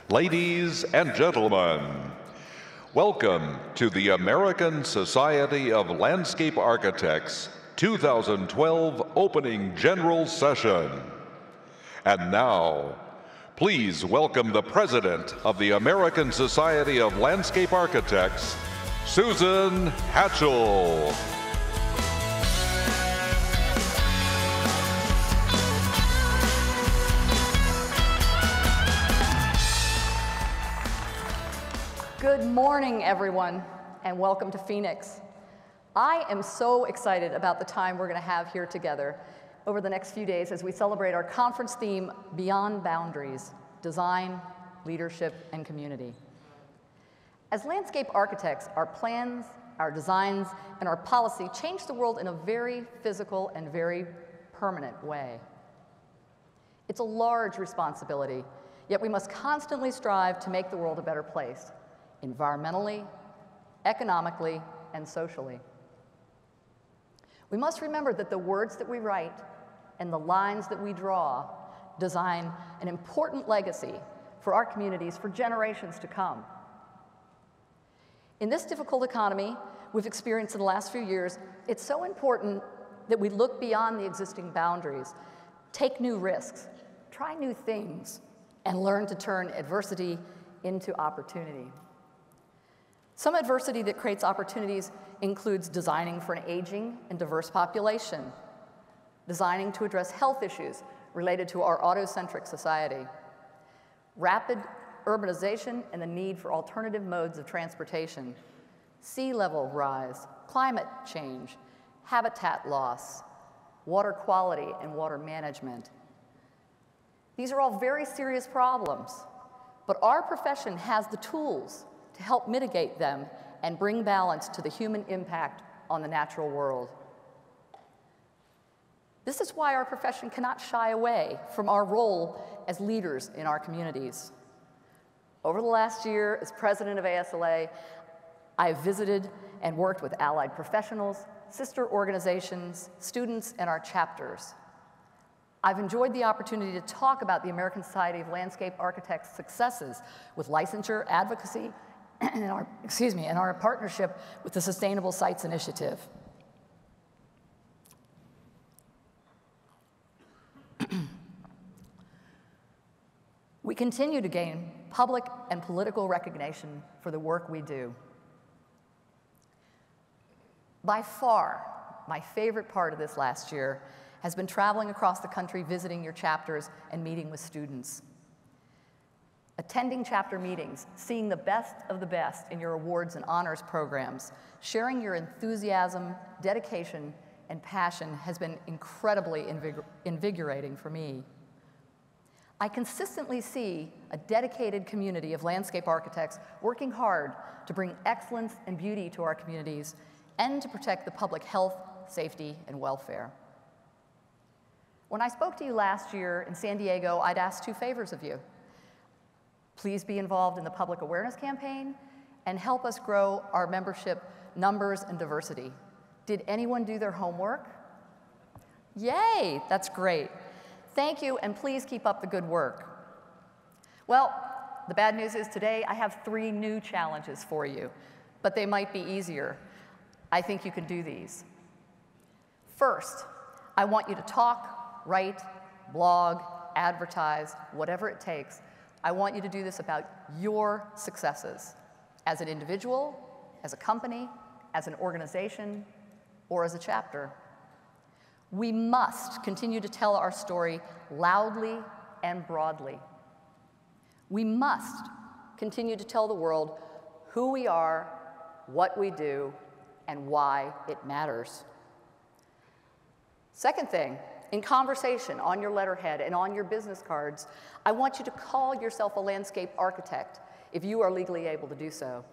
Ladies and gentlemen, welcome to the American Society of Landscape Architects 2012 Opening General Session. And now, please welcome the President of the American Society of Landscape Architects, Susan Hatchell. Good morning, everyone, and welcome to Phoenix. I am so excited about the time we're going to have here together over the next few days as we celebrate our conference theme, Beyond Boundaries: Design, Leadership, and Community. As landscape architects, our plans, our designs, and our policy change the world in a very physical and very permanent way. It's a large responsibility, yet we must constantly strive to make the world a better place, environmentally, economically, and socially. We must remember that the words that we write and the lines that we draw design an important legacy for our communities for generations to come. In this difficult economy we've experienced in the last few years, it's so important that we look beyond the existing boundaries, take new risks, try new things, and learn to turn adversity into opportunity. Some adversity that creates opportunities includes designing for an aging and diverse population, designing to address health issues related to our auto-centric society, rapid urbanization and the need for alternative modes of transportation, sea level rise, climate change, habitat loss, water quality and water management. These are all very serious problems, but our profession has the tools to help mitigate them and bring balance to the human impact on the natural world. This is why our profession cannot shy away from our role as leaders in our communities. Over the last year, as president of ASLA, I have visited and worked with allied professionals, sister organizations, students, and our chapters. I've enjoyed the opportunity to talk about the American Society of Landscape Architects' successes with licensure, advocacy, and our partnership with the Sustainable Sites Initiative. We continue to gain public and political recognition for the work we do. By far, my favorite part of this last year has been traveling across the country, visiting your chapters, and meeting with students. Attending chapter meetings, seeing the best of the best in your awards and honors programs, sharing your enthusiasm, dedication, and passion has been incredibly invigorating for me. I consistently see a dedicated community of landscape architects working hard to bring excellence and beauty to our communities and to protect the public health, safety, and welfare. When I spoke to you last year in San Diego, I'd asked two favors of you. Please be involved in the public awareness campaign and help us grow our membership numbers and diversity. Did anyone do their homework? Yay, that's great. Thank you, and please keep up the good work. Well, the bad news is today I have 3 new challenges for you, but they might be easier. I think you can do these. First, I want you to talk, write, blog, advertise, whatever it takes. I want you to do this about your successes as an individual, as a company, as an organization, or as a chapter. We must continue to tell our story loudly and broadly. We must continue to tell the world who we are, what we do, and why it matters. Second thing, in conversation, on your letterhead, and on your business cards, I want you to call yourself a landscape architect if you are legally able to do so.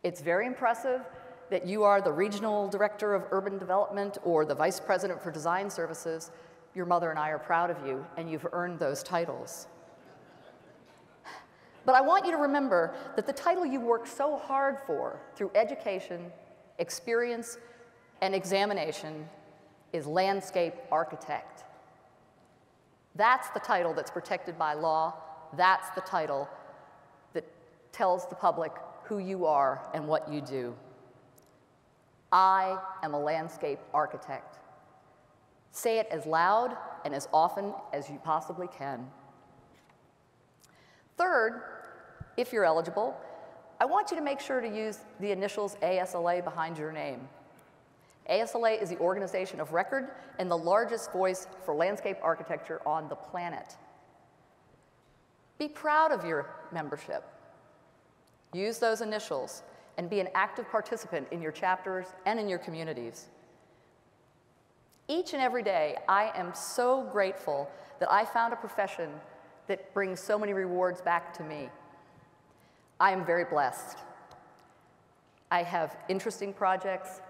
It's very impressive that you are the Regional Director of Urban Development or the Vice President for Design Services. Your mother and I are proud of you, and you've earned those titles. But I want you to remember that the title you worked so hard for through education, experience, and examination is landscape architect. That's the title that's protected by law That's the title that tells the public who you are and what you do. I am a landscape architect. Say it as loud and as often as you possibly can. Third, if you're eligible, I want you to make sure to use the initials ASLA behind your name. ASLA is the organization of record and the largest voice for landscape architecture on the planet. Be proud of your membership. Use those initials and be an active participant in your chapters and in your communities. Each and every day, I am so grateful that I found a profession that brings so many rewards back to me. I am very blessed. I have interesting projects,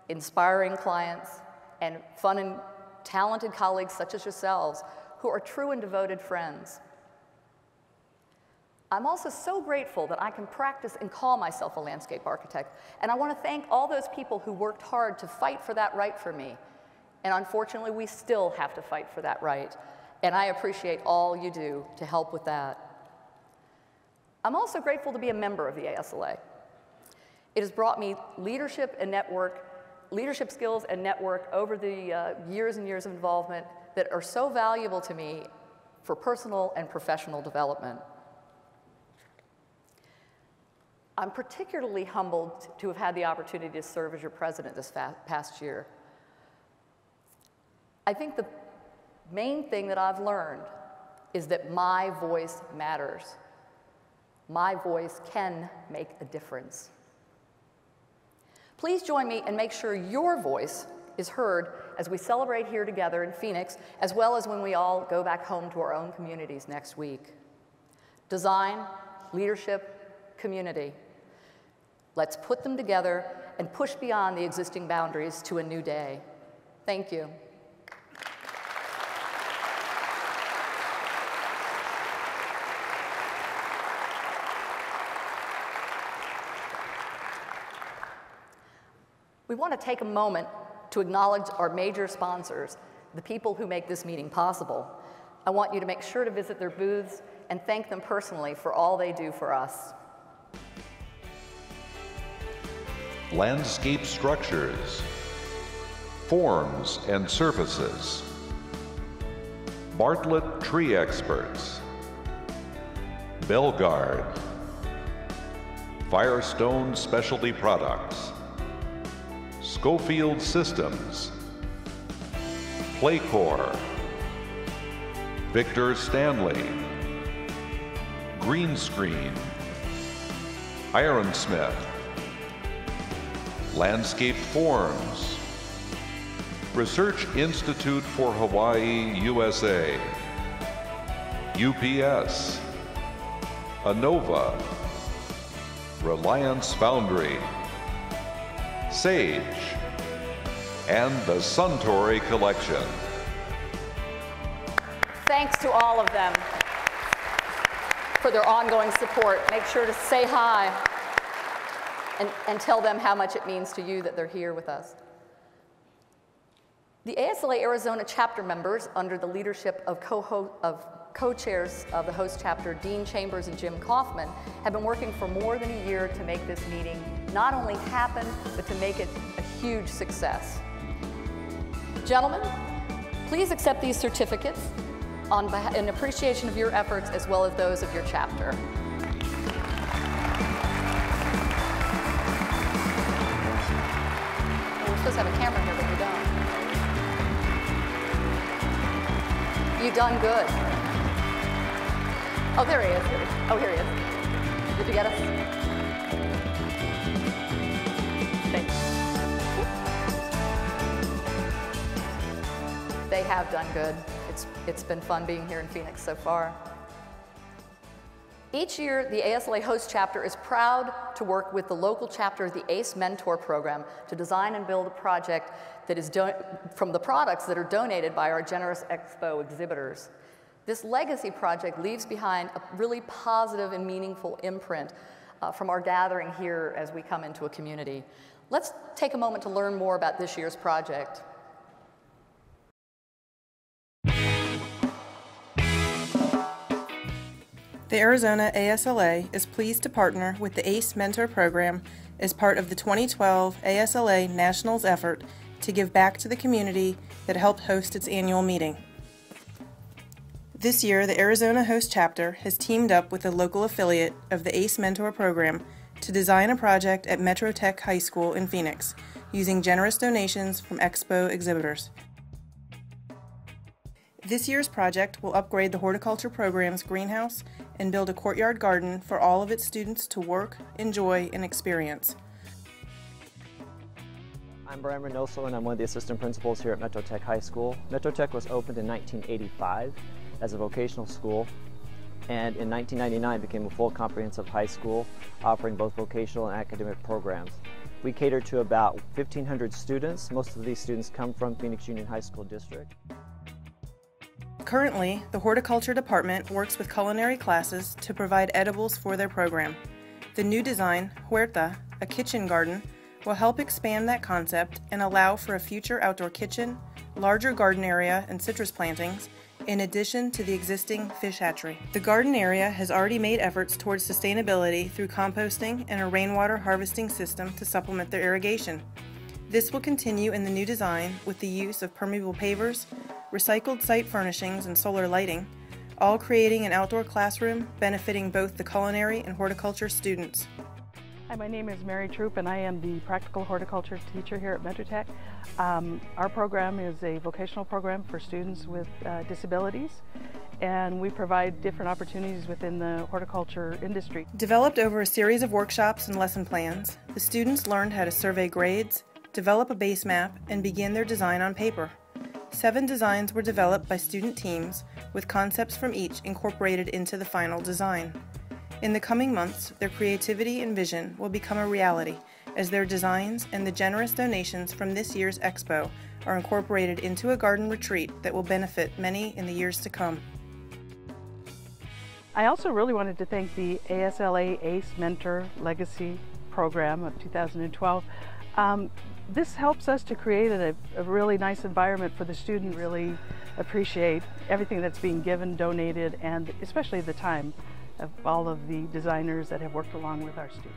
inspiring clients, and fun and talented colleagues such as yourselves who are true and devoted friends. I'm also so grateful that I can practice and call myself a landscape architect, and I want to thank all those people who worked hard to fight for that right for me. And unfortunately, we still have to fight for that right, and I appreciate all you do to help with that. I'm also grateful to be a member of the ASLA. It has brought me leadership skills and network over the years and years of involvement that are so valuable to me for personal and professional development. I'm particularly humbled to have had the opportunity to serve as your president this past year. I think the main thing that I've learned is that my voice matters. My voice can make a difference. Please join me and make sure your voice is heard as we celebrate here together in Phoenix, as well as when we all go back home to our own communities next week. Design, leadership, community. Let's put them together and push beyond the existing boundaries to a new day. Thank you. We want to take a moment to acknowledge our major sponsors, the people who make this meeting possible. I want you to make sure to visit their booths and thank them personally for all they do for us. Landscape structures, forms and surfaces, Bartlett Tree Experts, Belgard, Firestone Specialty Products, Schofield Systems, Playcore, Victor Stanley, Green Screen, Ironsmith, Landscape Forms, Research Institute for Hawaii, USA, UPS, ANOVA, Reliance Foundry, Sage, and the Suntory Collection. Thanks to all of them for their ongoing support. Make sure to say hi and tell them how much it means to you that they're here with us. The ASLA Arizona chapter members, under the leadership of co-chairs of the host chapter, Dean Chambers and Jim Kaufman, have been working for more than a year to make this meeting not only happen, but to make it a huge success. Gentlemen, please accept these certificates in appreciation of your efforts as well as those of your chapter. We're supposed to have a camera here, but we don't. You've done good. Oh, there he is. Oh, here he is. Did you get us? Thanks. They have done good. It's been fun being here in Phoenix so far. Each year, the ASLA host chapter is proud to work with the local chapter of the ACE Mentor Program to design and build a project that is from the products that are donated by our generous expo exhibitors. This legacy project leaves behind a really positive and meaningful imprint from our gathering here as we come into a community. Let's take a moment to learn more about this year's project. The Arizona ASLA is pleased to partner with the ACE Mentor Program as part of the 2012 ASLA Nationals effort to give back to the community that helped host its annual meeting. This year, the Arizona Host Chapter has teamed up with a local affiliate of the ACE Mentor Program to design a project at Metro Tech High School in Phoenix, using generous donations from Expo exhibitors. This year's project will upgrade the horticulture program's greenhouse and build a courtyard garden for all of its students to work, enjoy, and experience. I'm Brian Reynoso, and I'm one of the assistant principals here at Metro Tech High School. Metro Tech was opened in 1985 as a vocational school, and in 1999 became a full comprehensive high school offering both vocational and academic programs. We cater to about 1,500 students. Most of these students come from Phoenix Union High School District. Currently, the horticulture department works with culinary classes to provide edibles for their program. The new design, Huerta, a kitchen garden, will help expand that concept and allow for a future outdoor kitchen, larger garden area, and citrus plantings, in addition to the existing fish hatchery. The garden area has already made efforts towards sustainability through composting and a rainwater harvesting system to supplement their irrigation. This will continue in the new design with the use of permeable pavers, recycled site furnishings, and solar lighting, all creating an outdoor classroom benefiting both the culinary and horticulture students. Hi, my name is Mary Troop, and I am the practical horticulture teacher here at Metro Tech. Our program is a vocational program for students with disabilities, and we provide different opportunities within the horticulture industry. Developed over a series of workshops and lesson plans, the students learned how to survey grades, develop a base map, and begin their design on paper. 7 designs were developed by student teams, with concepts from each incorporated into the final design. In the coming months, their creativity and vision will become a reality as their designs and the generous donations from this year's expo are incorporated into a garden retreat that will benefit many in the years to come. I also really wanted to thank the ASLA ACE Mentor Legacy Program of 2012. This helps us to create a really nice environment for the students. Really appreciate everything that's being given, donated, and especially the time of all of the designers that have worked along with our students.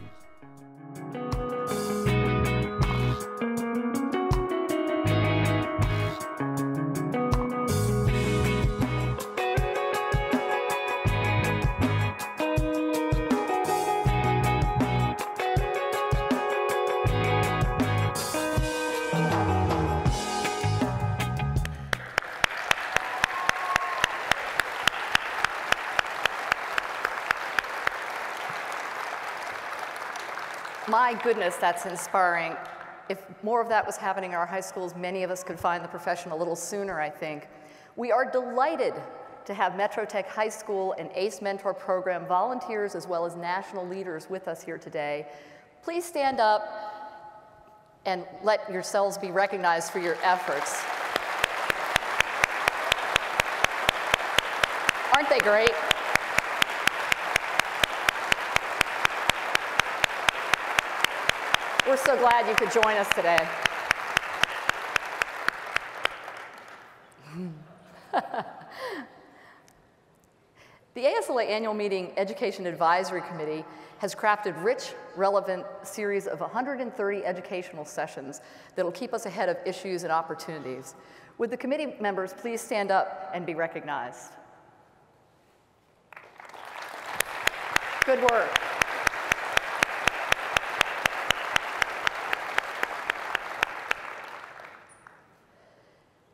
My goodness, that's inspiring. If more of that was happening in our high schools, many of us could find the profession a little sooner, I think. We are delighted to have Metro Tech High School and ACE Mentor Program volunteers as well as national leaders with us here today. Please stand up and let yourselves be recognized for your efforts. Aren't they great? We're so glad you could join us today. The ASLA Annual Meeting Education Advisory Committee has crafted rich, relevant series of 130 educational sessions that will keep us ahead of issues and opportunities. Would the committee members please stand up and be recognized? Good work.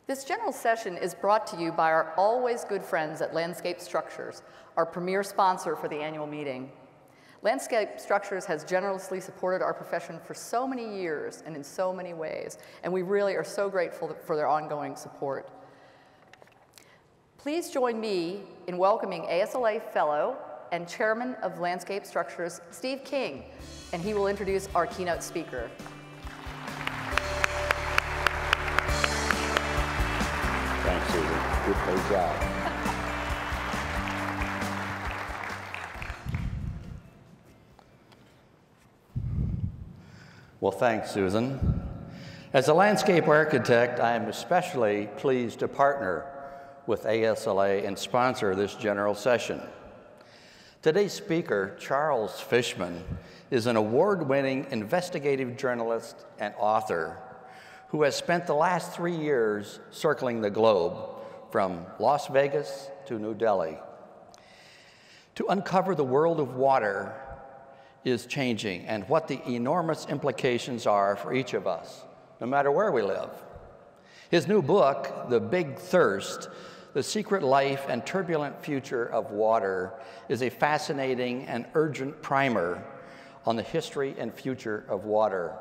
This general session is brought to you by our always good friends at Landscape Structures, our premier sponsor for the annual meeting. Landscape Structures has generously supported our profession for so many years and in so many ways, and we really are so grateful for their ongoing support. Please join me in welcoming ASLA Fellow and Chairman of Landscape Structures, Steve King, and he will introduce our keynote speaker. Thanks, Susan. Good job. Well, thanks, Susan. As a landscape architect, I am especially pleased to partner with ASLA and sponsor this general session. Today's speaker, Charles Fishman, is an award-winning investigative journalist and author who has spent the last 3 years circling the globe, from Las Vegas to New Delhi. To uncover the world of water is changing and what the enormous implications are for each of us, no matter where we live. His new book, The Big Thirst: The Secret Life and Turbulent Future of Water, is a fascinating and urgent primer on the history and future of water.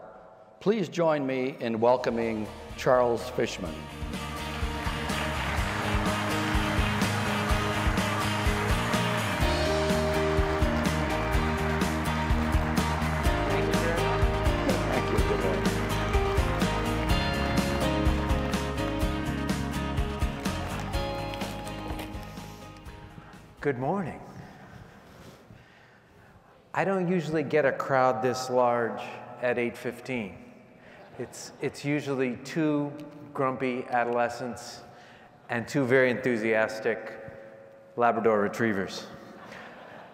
Please join me in welcoming Charles Fishman. Good morning. I don't usually get a crowd this large at 8:15. It's usually 2 grumpy adolescents and 2 very enthusiastic Labrador retrievers.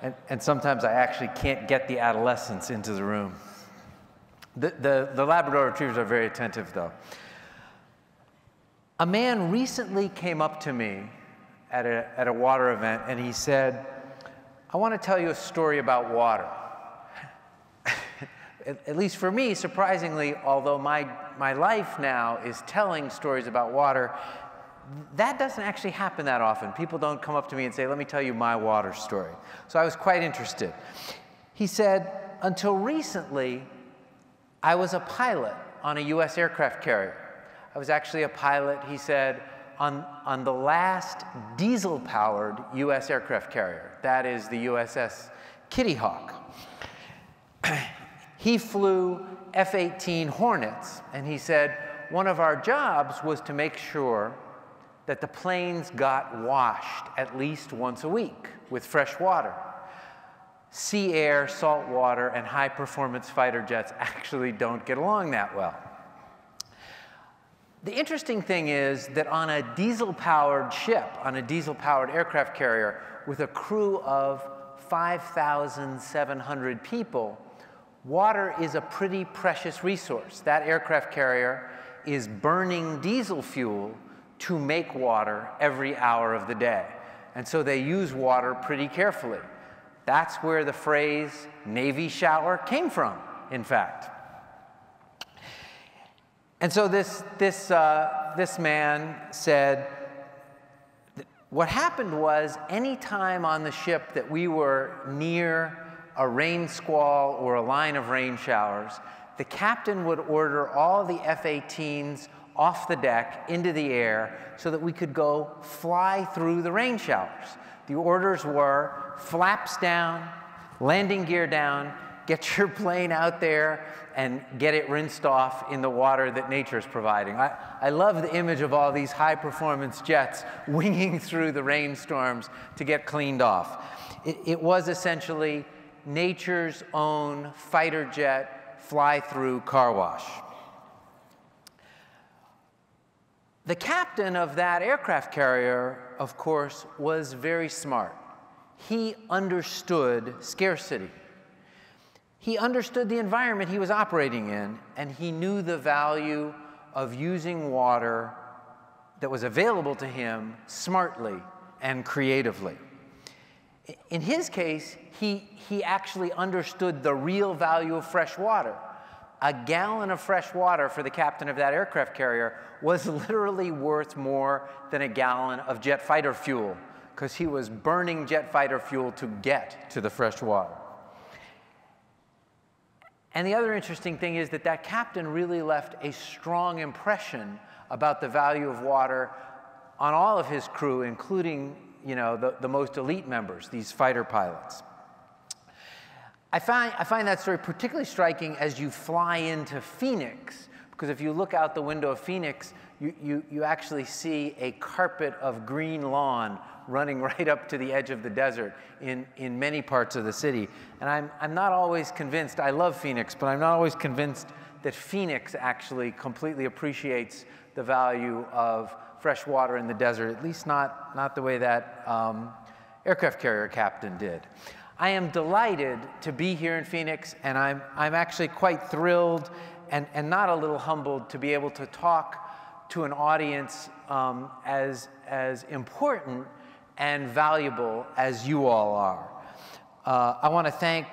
And sometimes I actually can't get the adolescents into the room. The Labrador retrievers are very attentive, though. A man recently came up to me at a water event, and he said, "I want to tell you a story about water." At least for me, surprisingly, although my life now is telling stories about water, that doesn't actually happen that often. People don't come up to me and say, "Let me tell you my water story." So I was quite interested. He said, "Until recently, I was a pilot on a US aircraft carrier. I was actually a pilot," he said, on the last diesel-powered US aircraft carrier. That is the USS Kitty Hawk. He flew F-18 Hornets, and he said, one of our jobs was to make sure that the planes got washed at least once a week with fresh water. Sea air, salt water, and high-performance fighter jets actually don't get along that well. The interesting thing is that on a diesel-powered ship, on a diesel-powered aircraft carrier, with a crew of 5,700 people, water is a pretty precious resource. That aircraft carrier is burning diesel fuel to make water every hour of the day. And so they use water pretty carefully. That's where the phrase Navy shower came from, in fact. And so this man said, what happened was, any time on the ship that we were near a rain squall or a line of rain showers, the captain would order all the F-18s off the deck into the air so that we could go fly through the rain showers. The orders were flaps down, landing gear down, get your plane out there and get it rinsed off in the water that nature is providing. I love the image of all these high-performance jets winging through the rainstorms to get cleaned off. It was essentially nature's own fighter jet fly-through car wash. The captain of that aircraft carrier, of course, was very smart. He understood scarcity. He understood the environment he was operating in, and he knew the value of using water that was available to him smartly and creatively. In his case, he actually understood the real value of fresh water. A gallon of fresh water for the captain of that aircraft carrier was literally worth more than a gallon of jet fighter fuel, because he was burning jet fighter fuel to get to the fresh water. And the other interesting thing is that that captain really left a strong impression about the value of water on all of his crew, including, you know, the most elite members, these fighter pilots. I find that story particularly striking as you fly into Phoenix, because if you look out the window of Phoenix, you actually see a carpet of green lawn running right up to the edge of the desert in many parts of the city. And I'm not always convinced, I love Phoenix, but I'm not always convinced that Phoenix actually completely appreciates the value of fresh water in the desert, at least not the way that aircraft carrier captain did. I am delighted to be here in Phoenix, and I'm actually quite thrilled and not a little humbled to be able to talk to an audience as important and valuable as you all are. I want to thank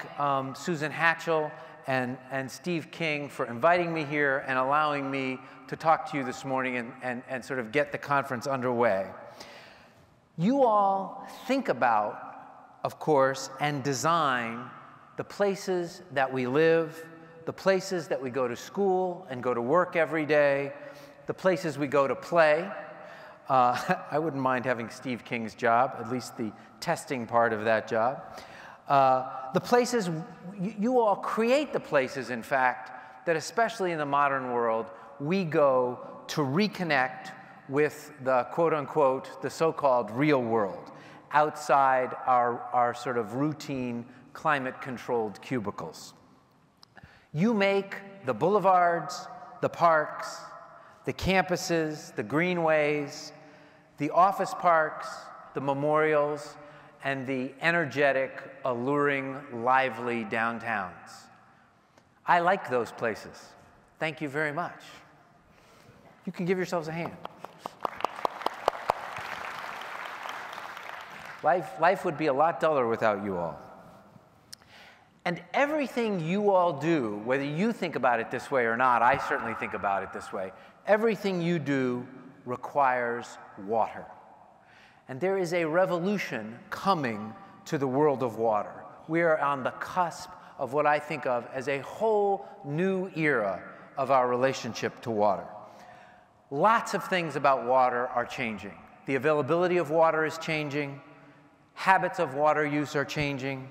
Susan Hatchell and Steve King for inviting me here and allowing me to talk to you this morning and sort of get the conference underway. You all think about, of course, and design the places that we live, the places that we go to school and go to work every day, the places we go to play. I wouldn't mind having Steve King's job, at least the testing part of that job. The places, you all create the places, in fact, that especially in the modern world, we go to reconnect with the quote-unquote, the so-called real world, outside our sort of routine climate-controlled cubicles. You make the boulevards, the parks, the campuses, the greenways, the office parks, the memorials, and the energetic, alluring, lively downtowns. I like those places. Thank you very much. You can give yourselves a hand. Life would be a lot duller without you all. And everything you all do, whether you think about it this way or not, I certainly think about it this way, everything you do requires water. And there is a revolution coming to the world of water. We are on the cusp of what I think of as a whole new era of our relationship to water. Lots of things about water are changing. The availability of water is changing. Habits of water use are changing.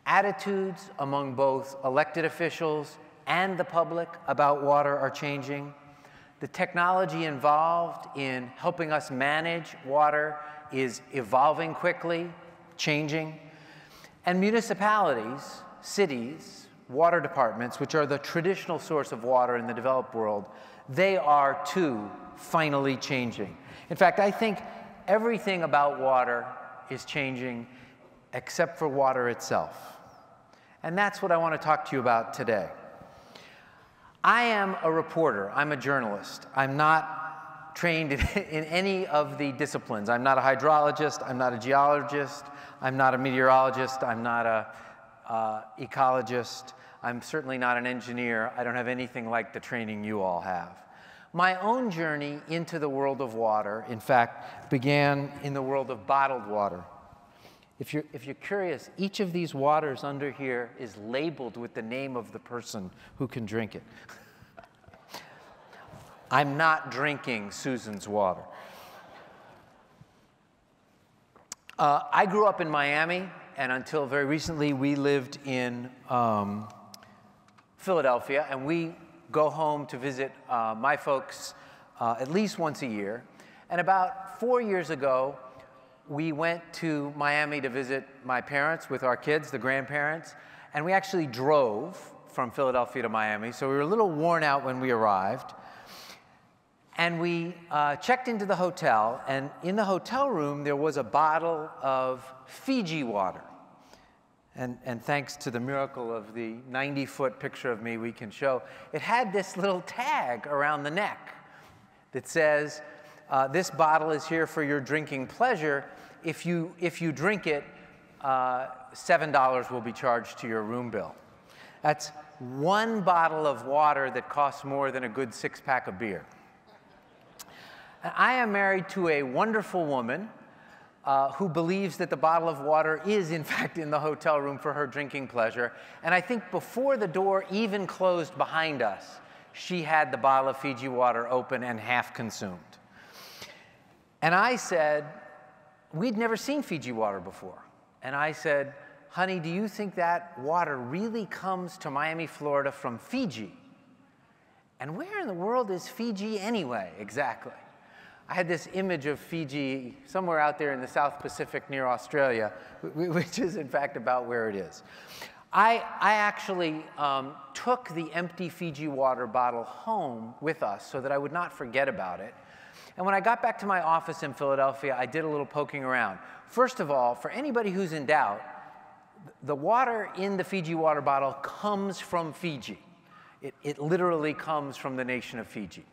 Attitudes among both elected officials and the public about water are changing. The technology involved in helping us manage water is evolving quickly, changing. And municipalities, cities, water departments, which are the traditional source of water in the developed world, they are too finally changing. In fact, I think everything about water is changing except for water itself. And that's what I want to talk to you about today. I am a reporter. I'm a journalist. I'm not trained in any of the disciplines. I'm not a hydrologist. I'm not a geologist. I'm not a meteorologist. I'm not a ecologist. I'm certainly not an engineer. I don't have anything like the training you all have. My own journey into the world of water, in fact, began in the world of bottled water. If you're curious, each of these waters under here is labeled with the name of the person who can drink it. I'm not drinking Susan's water. I grew up in Miami, and until very recently, we lived in Philadelphia, and we go home to visit my folks at least once a year. And about 4 years ago, we went to Miami to visit my parents with our kids, the grandparents, and we actually drove from Philadelphia to Miami, so we were a little worn out when we arrived. And we checked into the hotel, and in the hotel room, there was a bottle of Fiji water. And thanks to the miracle of the 90-foot picture of me we can show, it had this little tag around the neck that says, this bottle is here for your drinking pleasure. If you drink it, $7 will be charged to your room bill. That's one bottle of water that costs more than a good 6-pack of beer. I am married to a wonderful woman who believes that the bottle of water is, in fact, in the hotel room for her drinking pleasure. And I think before the door even closed behind us, she had the bottle of Fiji water open and half consumed. And I said, we'd never seen Fiji water before. And I said, honey, do you think that water really comes to Miami, Florida from Fiji? And where in the world is Fiji anyway, exactly? I had this image of Fiji somewhere out there in the South Pacific near Australia, which is in fact about where it is. I actually took the empty Fiji water bottle home with us so that I would not forget about it. And when I got back to my office in Philadelphia, I did a little poking around. First of all, for anybody who's in doubt, The water in the Fiji water bottle comes from Fiji. It literally comes from the nation of Fiji.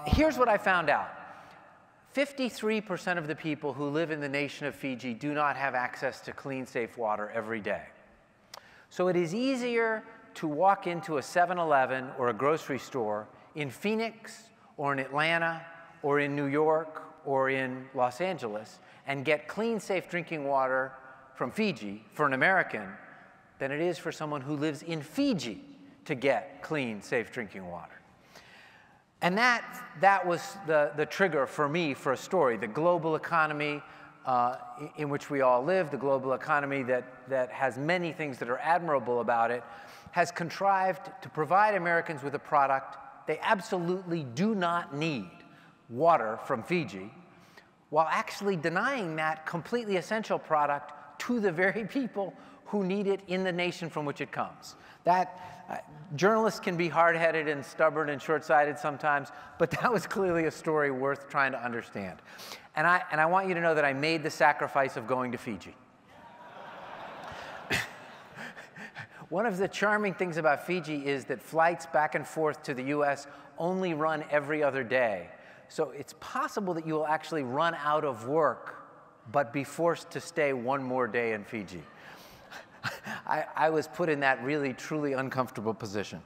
Here's what I found out. 53% of the people who live in the nation of Fiji do not have access to clean, safe water every day. So it is easier to walk into a 7-Eleven or a grocery store in Phoenix or in Atlanta or in New York or in Los Angeles and get clean, safe drinking water from Fiji for an American than it is for someone who lives in Fiji to get clean, safe drinking water. And that was the trigger for me for a story. The global economy in which we all live, the global economy that has many things that are admirable about it, has contrived to provide Americans with a product they absolutely do not need, water from Fiji, while actually denying that completely essential product to the very people who need it in the nation from which it comes. Journalists can be hard-headed and stubborn and short-sighted sometimes, but that was clearly a story worth trying to understand. And I want you to know that I made the sacrifice of going to Fiji. One of the charming things about Fiji is that flights back and forth to the US only run every other day. So it's possible that you will actually run out of work, but be forced to stay one more day in Fiji. I was put in that really, truly uncomfortable position.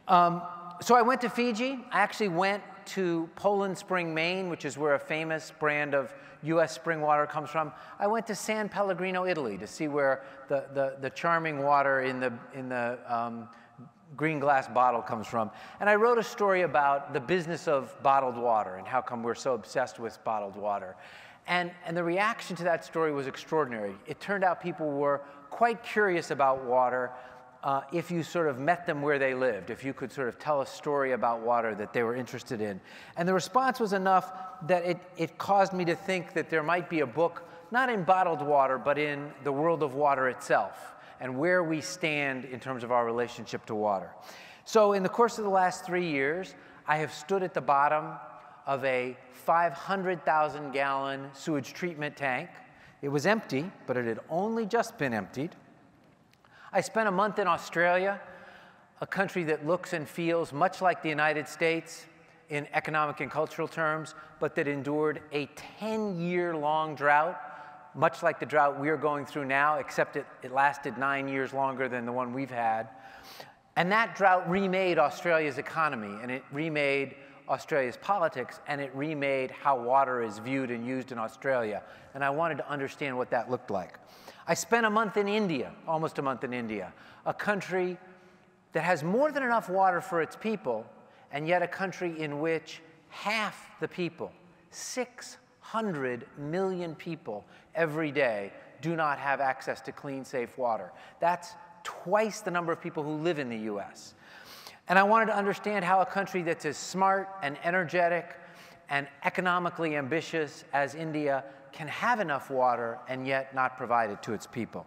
So I went to Fiji. I actually went to Poland Spring, Maine, which is where a famous brand of US spring water comes from. I went to San Pellegrino, Italy, to see where the charming water in the green glass bottle comes from. And I wrote a story about the business of bottled water and how come we're so obsessed with bottled water. And the reaction to that story was extraordinary. It turned out people were quite curious about water if you sort of met them where they lived, if you could sort of tell a story about water that they were interested in. And the response was enough that it caused me to think that there might be a book, not in bottled water, but in the world of water itself and where we stand in terms of our relationship to water. So in the course of the last 3 years, I have stood at the bottom of a 500,000-gallon sewage treatment tank. It was empty, but it had only just been emptied. I spent a month in Australia, a country that looks and feels much like the United States in economic and cultural terms, but that endured a 10-year-long drought, much like the drought we're going through now, except it lasted 9 years longer than the one we've had. And that drought remade Australia's economy, and it remade Australia's politics, and it remade how water is viewed and used in Australia. And I wanted to understand what that looked like. I spent a month in India, almost a month in India, a country that has more than enough water for its people, and yet a country in which half the people, 600 million people every day, do not have access to clean, safe water. That's twice the number of people who live in the US. And I wanted to understand how a country that's as smart and energetic and economically ambitious as India can have enough water and yet not provide it to its people.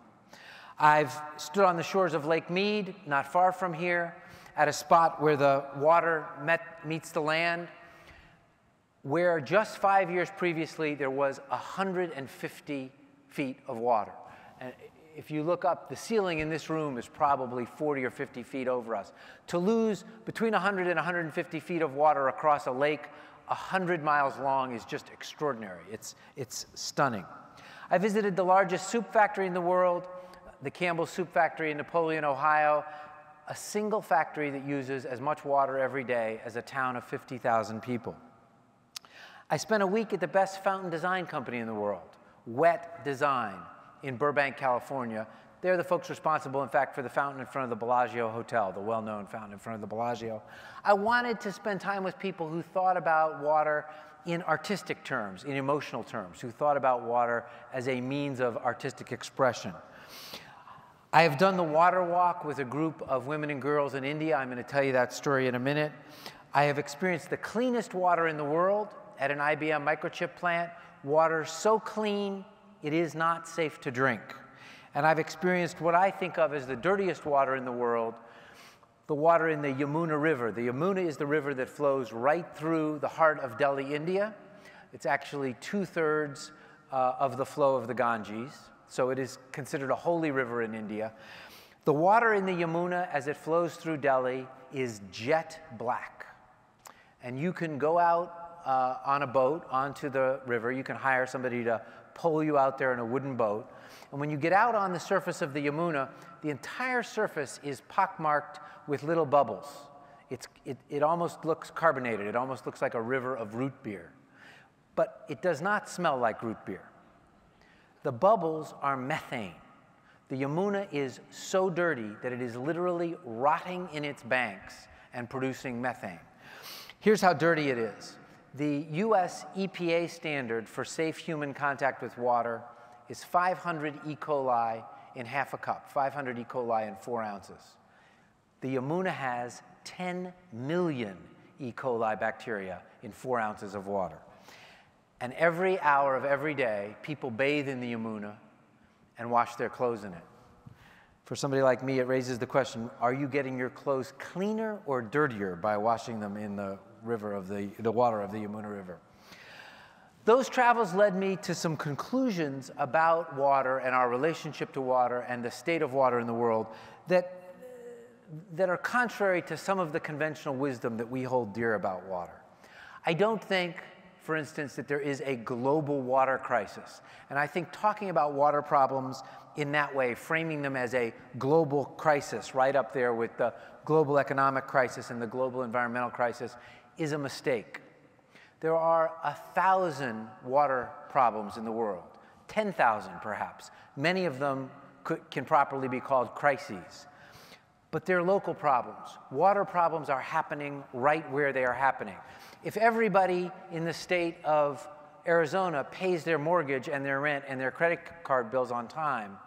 I've stood on the shores of Lake Mead, not far from here, at a spot where the water meets the land, where just 5 years previously there was 150 feet of water. And if you look up, the ceiling in this room is probably 40 or 50 feet over us. To lose between 100 and 150 feet of water across a lake 100 miles long is just extraordinary. It's stunning. I visited the largest soup factory in the world, the Campbell Soup Factory in Napoleon, Ohio, a single factory that uses as much water every day as a town of 50,000 people. I spent a week at the best fountain design company in the world, Wet Design, in Burbank, California. They're the folks responsible, in fact, for the fountain in front of the Bellagio Hotel, the well-known fountain in front of the Bellagio. I wanted to spend time with people who thought about water in artistic terms, in emotional terms, who thought about water as a means of artistic expression. I have done the water walk with a group of women and girls in India. I'm going to tell you that story in a minute. I have experienced the cleanest water in the world at an IBM microchip plant, water so clean it is not safe to drink. And I've experienced what I think of as the dirtiest water in the world, the water in the Yamuna River. The Yamuna is the river that flows right through the heart of Delhi, India. It's actually 2/3 of the flow of the Ganges. so it is considered a holy river in India. The water in the Yamuna as it flows through Delhi is jet black. And you can go out on a boat onto the river. You can hire somebody to pull you out there in a wooden boat. And when you get out on the surface of the Yamuna, the entire surface is pockmarked with little bubbles. It almost looks carbonated. It almost looks like a river of root beer. But it does not smell like root beer. The bubbles are methane. The Yamuna is so dirty that it is literally rotting in its banks and producing methane. Here's how dirty it is. The US EPA standard for safe human contact with water is 500 E. coli in half a cup, 500 E. coli in 4 ounces. The Yamuna has 10 million E. coli bacteria in 4 ounces of water. And every hour of every day, people bathe in the Yamuna and wash their clothes in it. For somebody like me, it raises the question, are you getting your clothes cleaner or dirtier by washing them in the river of the water of the Yamuna River? Those travels led me to some conclusions about water and our relationship to water and the state of water in the world that are contrary to some of the conventional wisdom that we hold dear about water. I don't think, for instance, that there is a global water crisis. And I think talking about water problems in that way, framing them as a global crisis, right up there with the global economic crisis and the global environmental crisis, is a mistake. There are 1,000 water problems in the world, 10,000 perhaps. Many of them can properly be called crises. But they're local problems. Water problems are happening right where they are happening. If everybody in the state of Arizona pays their mortgage and their rent and their credit card bills on time,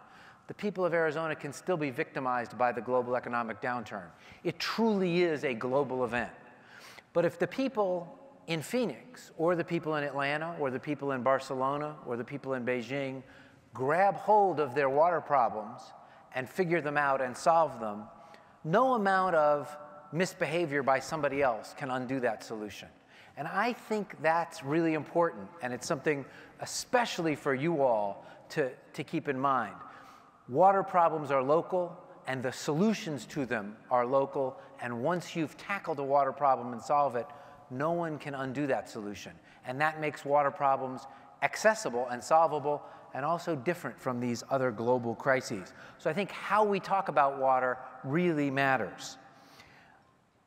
the people of Arizona can still be victimized by the global economic downturn. It truly is a global event. But if the people in Phoenix, or the people in Atlanta, or the people in Barcelona, or the people in Beijing grab hold of their water problems and figure them out and solve them, no amount of misbehavior by somebody else can undo that solution. And I think that's really important, and it's something especially for you all to keep in mind. Water problems are local, and the solutions to them are local, and once you've tackled a water problem and solve it, no one can undo that solution. And that makes water problems accessible and solvable, and also different from these other global crises. So I think how we talk about water really matters.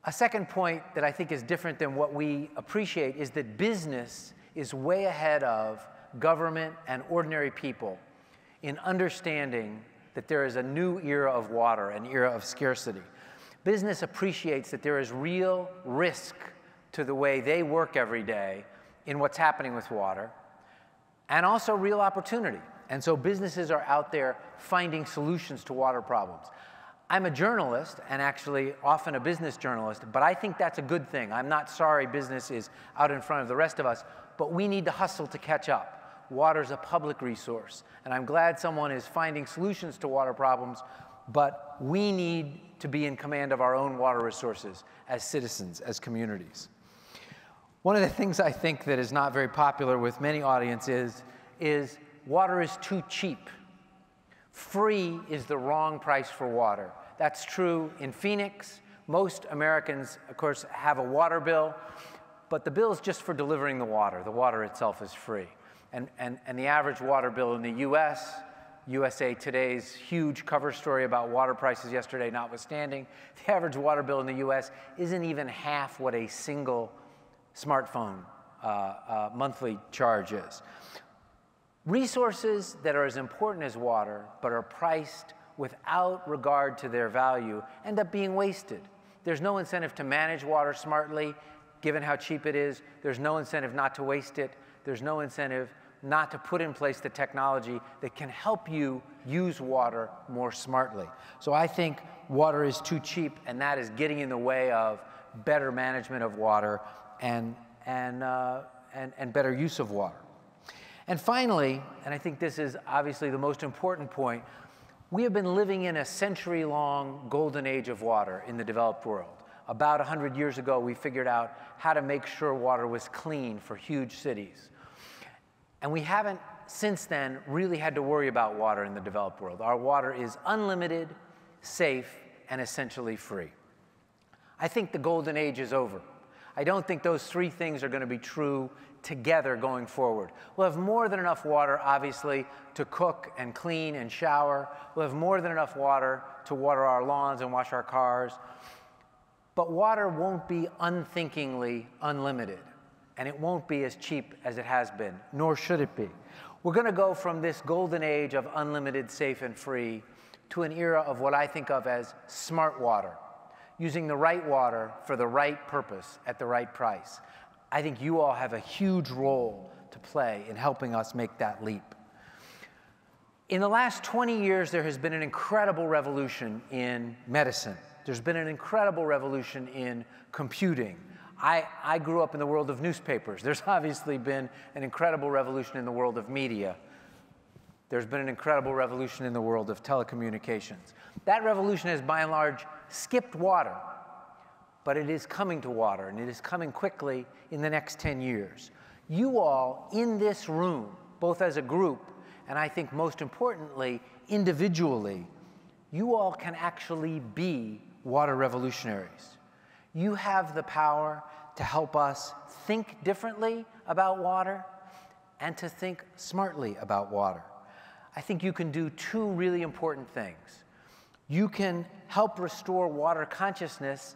A second point that I think is different than what we appreciate is that business is way ahead of government and ordinary people in understanding that there is a new era of water, an era of scarcity. Business appreciates that there is real risk to the way they work every day in what's happening with water, and also real opportunity. And so businesses are out there finding solutions to water problems. I'm a journalist, and actually often a business journalist, but I think that's a good thing. I'm not sorry business is out in front of the rest of us, but we need to hustle to catch up. Water's a public resource, and I'm glad someone is finding solutions to water problems, but we need to be in command of our own water resources as citizens, as communities. One of the things I think that is not very popular with many audiences is water is too cheap. Free is the wrong price for water. That's true in Phoenix. Most Americans, of course, have a water bill, but the bill is just for delivering the water. The water itself is free. And the average water bill in the US, USA Today's huge cover story about water prices yesterday notwithstanding, the average water bill in the US isn't even half what a single smartphone monthly charge is. Resources that are as important as water but are priced without regard to their value end up being wasted. There's no incentive to manage water smartly, given how cheap it is. There's no incentive not to waste it. There's no incentive not to put in place the technology that can help you use water more smartly. So I think water is too cheap, and that is getting in the way of better management of water and better use of water. And finally, and I think this is obviously the most important point, we have been living in a century-long golden age of water in the developed world. About 100 years ago, we figured out how to make sure water was clean for huge cities. And we haven't since then really had to worry about water in the developed world. Our water is unlimited, safe, and essentially free. I think the golden age is over. I don't think those three things are going to be true together going forward. We'll have more than enough water, obviously, to cook and clean and shower. We'll have more than enough water to water our lawns and wash our cars. But water won't be unthinkingly unlimited, and it won't be as cheap as it has been, nor should it be. We're going to go from this golden age of unlimited, safe, and free to an era of what I think of as smart water, using the right water for the right purpose at the right price. I think you all have a huge role to play in helping us make that leap. In the last 20 years, there has been an incredible revolution in medicine. There's been an incredible revolution in computing. I grew up in the world of newspapers. There's obviously been an incredible revolution in the world of media. There's been an incredible revolution in the world of telecommunications. That revolution has, by and large, skipped water, but it is coming to water, and it is coming quickly in the next 10 years. You all in this room, both as a group, and I think most importantly, individually, you all can actually be water revolutionaries. You have the power to help us think differently about water and to think smartly about water. I think you can do two really important things. You can help restore water consciousness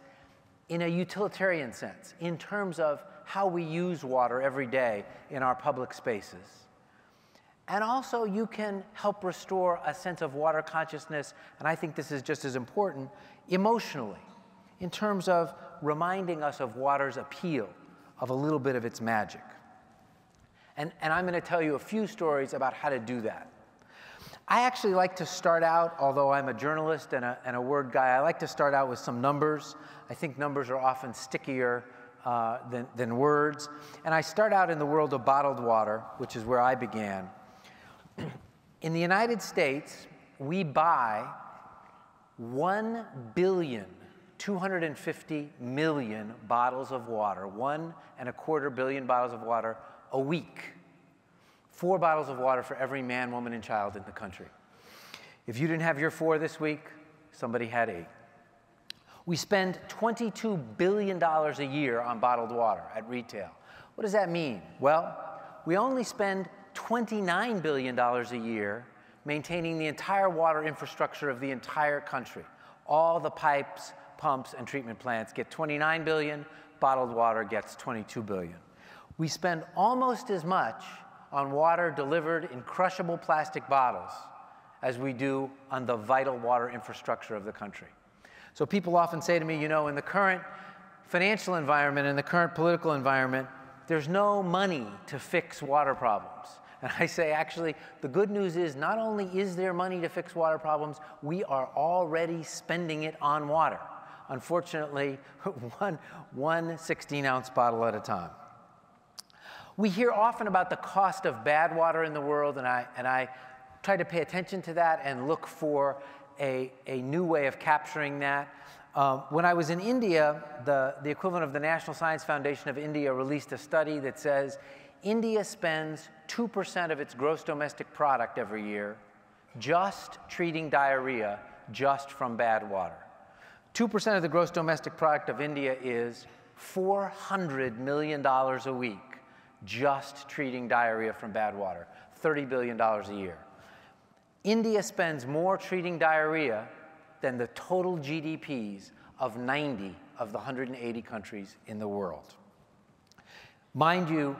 in a utilitarian sense, in terms of how we use water every day in our public spaces. And also, you can help restore a sense of water consciousness, and I think this is just as important, emotionally, in terms of reminding us of water's appeal, of a little bit of its magic. And I'm going to tell you a few stories about how to do that. I actually like to start out, although I'm a journalist and a word guy, I like to start out with some numbers. I think numbers are often stickier than words. And I start out in the world of bottled water, which is where I began. In the United States, we buy 1,250,000,000 bottles of water, 1.25 billion bottles of water a week. 4 bottles of water for every man, woman, and child in the country. If you didn't have your 4 this week, somebody had 8. We spend $22 billion a year on bottled water at retail. What does that mean? Well, we only spend $29 billion a year maintaining the entire water infrastructure of the entire country. All the pipes, pumps, and treatment plants get $29 billion. Bottled water gets $22 billion. We spend almost as much on water delivered in crushable plastic bottles as we do on the vital water infrastructure of the country. So people often say to me, you know, in the current financial environment, in the current political environment, there's no money to fix water problems. And I say, actually, the good news is not only is there money to fix water problems, we are already spending it on water. Unfortunately, one 16-ounce bottle at a time. We hear often about the cost of bad water in the world, and I try to pay attention to that and look for a new way of capturing that. When I was in India, the equivalent of the National Science Foundation of India released a study that says India spends 2% of its gross domestic product every year just treating diarrhea just from bad water. 2% of the gross domestic product of India is $400 million a week just treating diarrhea from bad water, $30 billion a year. India spends more treating diarrhea than the total GDPs of 90 of the 180 countries in the world. Mind you,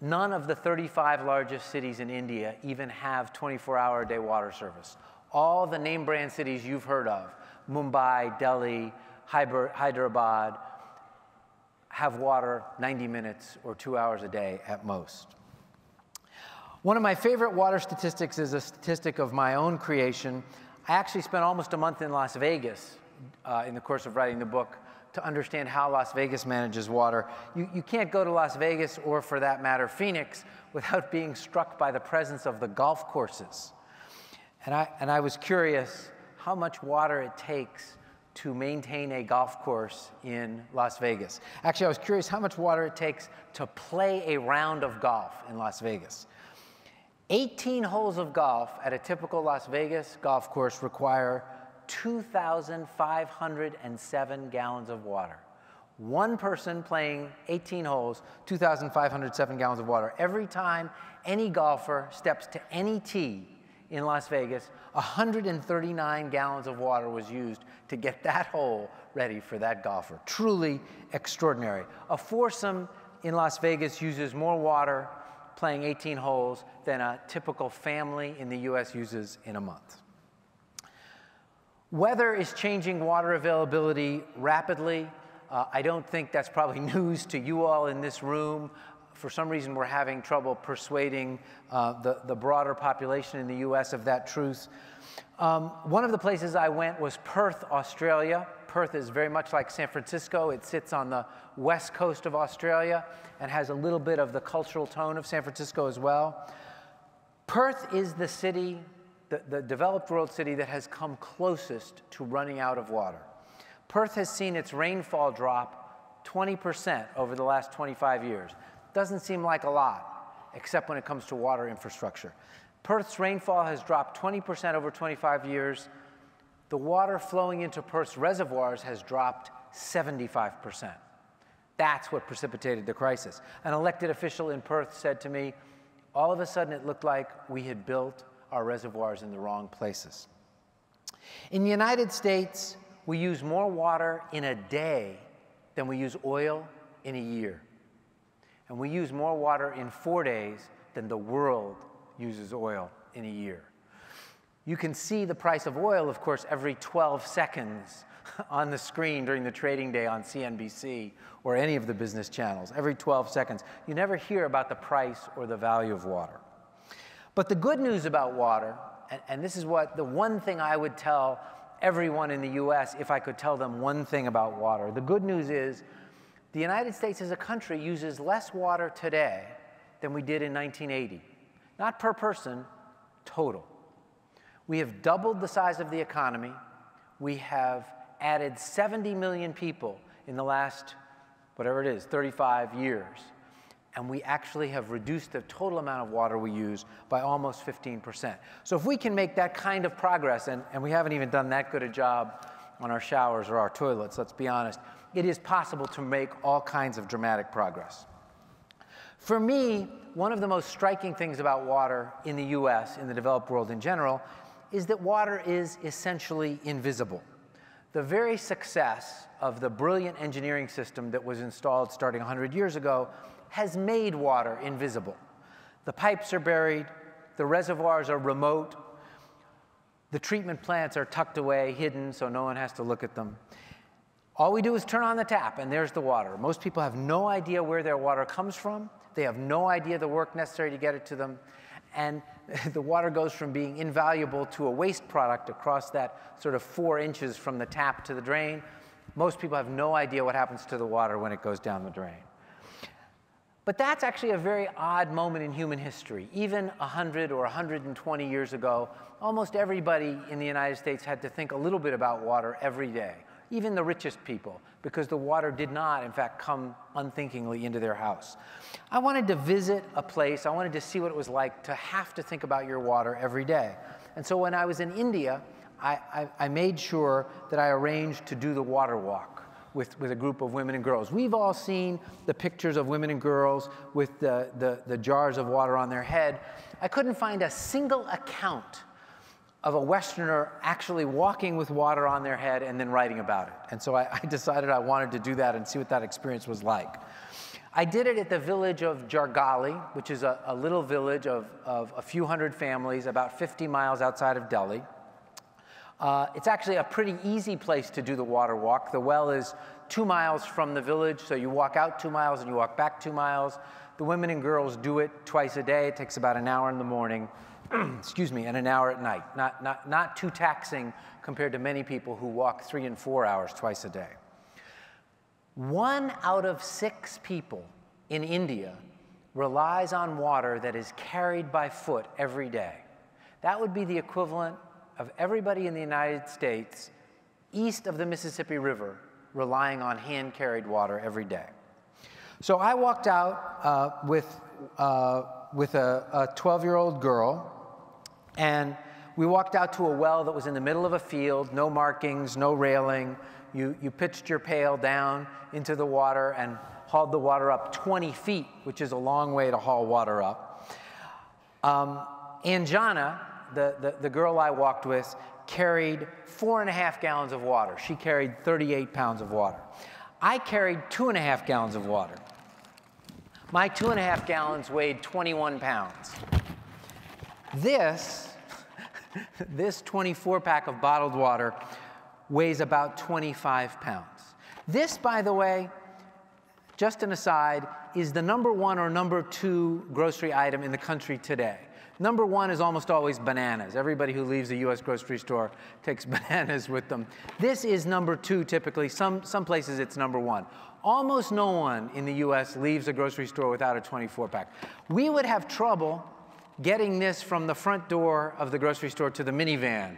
none of the 35 largest cities in India even have 24-hour-a-day water service. All the name brand cities you've heard of, Mumbai, Delhi, Hyderabad, have water 90 minutes or 2 hours a day at most. One of my favorite water statistics is a statistic of my own creation. I actually spent almost a month in Las Vegas in the course of writing the book to understand how Las Vegas manages water. You can't go to Las Vegas, or for that matter, Phoenix, without being struck by the presence of the golf courses. And I was curious how much water it takes to maintain a golf course in Las Vegas. Actually, I was curious how much water it takes to play a round of golf in Las Vegas. 18 holes of golf at a typical Las Vegas golf course require 2,507 gallons of water. One person playing 18 holes, 2,507 gallons of water. Every time any golfer steps to any tee in Las Vegas, 139 gallons of water was used to get that hole ready for that golfer. Truly extraordinary. A foursome in Las Vegas uses more water playing 18 holes than a typical family in the US uses in a month. Weather is changing water availability rapidly. I don't think that's probably news to you all in this room. For some reason, we're having trouble persuading the broader population in the US of that truth. One of the places I went was Perth, Australia. Perth is very much like San Francisco. It sits on the west coast of Australia and has a little bit of the cultural tone of San Francisco as well. Perth is the city, the developed world city that has come closest to running out of water. Perth has seen its rainfall drop 20% over the last 25 years. Doesn't seem like a lot, except when it comes to water infrastructure. Perth's rainfall has dropped 20% over 25 years. The water flowing into Perth's reservoirs has dropped 75%. That's what precipitated the crisis. An elected official in Perth said to me, all of a sudden it looked like we had built our reservoirs in the wrong places. In the United States, we use more water in a day than we use oil in a year. And we use more water in 4 days than the world uses oil in a year. You can see the price of oil, of course, every 12 seconds on the screen during the trading day on CNBC or any of the business channels, every 12 seconds. You never hear about the price or the value of water. But the good news about water, and this is the one thing I would tell everyone in the US if I could tell them one thing about water. The good news is the United States as a country uses less water today than we did in 1980. Not per person, total. We have doubled the size of the economy. We have added 70 million people in the last, whatever it is, 35 years. And we actually have reduced the total amount of water we use by almost 15%. So if we can make that kind of progress, and we haven't even done that good a job on our showers or our toilets, let's be honest, it is possible to make all kinds of dramatic progress. For me, one of the most striking things about water in the US, in the developed world in general, is that water is essentially invisible. The very success of the brilliant engineering system that was installed starting 100 years ago has made water invisible. The pipes are buried, the reservoirs are remote, the treatment plants are tucked away, hidden, so no one has to look at them. All we do is turn on the tap, and there's the water. Most people have no idea where their water comes from. They have no idea the work necessary to get it to them. And the water goes from being invaluable to a waste product across that sort of 4 inches from the tap to the drain. Most people have no idea what happens to the water when it goes down the drain. But that's actually a very odd moment in human history. Even 100 or 120 years ago, almost everybody in the United States had to think a little bit about water every day, even the richest people, because the water did not, in fact, come unthinkingly into their house. I wanted to visit a place. I wanted to see what it was like to have to think about your water every day. And so when I was in India, I made sure that I arranged to do the water walk with a group of women and girls. We've all seen the pictures of women and girls with the jars of water on their head. I couldn't find a single account of a Westerner actually walking with water on their head and then writing about it. And so I decided I wanted to do that and see what that experience was like. I did it at the village of Jargali, which is a little village of a few hundred families, about 50 miles outside of Delhi. It's actually a pretty easy place to do the water walk. The well is 2 miles from the village, so you walk out 2 miles and you walk back 2 miles. The women and girls do it twice a day. It takes about an hour in the morning, excuse me, and an hour at night. Not too taxing compared to many people who walk 3 and 4 hours twice a day. 1 out of 6 people in India relies on water that is carried by foot every day. That would be the equivalent of everybody in the United States east of the Mississippi River relying on hand-carried water every day. So I walked out with with a 12-year-old girl, and we walked out to a well that was in the middle of a field, no markings, no railing. You pitched your pail down into the water and hauled the water up 20 feet, which is a long way to haul water up. Anjana, the girl I walked with, carried 4.5 gallons of water. She carried 38 pounds of water. I carried 2.5 gallons of water. My 2.5 gallons weighed 21 pounds. This 24-pack of bottled water weighs about 25 pounds. This, by the way, just an aside, is the #1 or #2 grocery item in the country today. #1 is almost always bananas. Everybody who leaves a U.S. grocery store takes bananas with them. This is #2 typically. Some places it's #1. Almost no one in the U.S. leaves a grocery store without a 24-pack. We would have trouble getting this from the front door of the grocery store to the minivan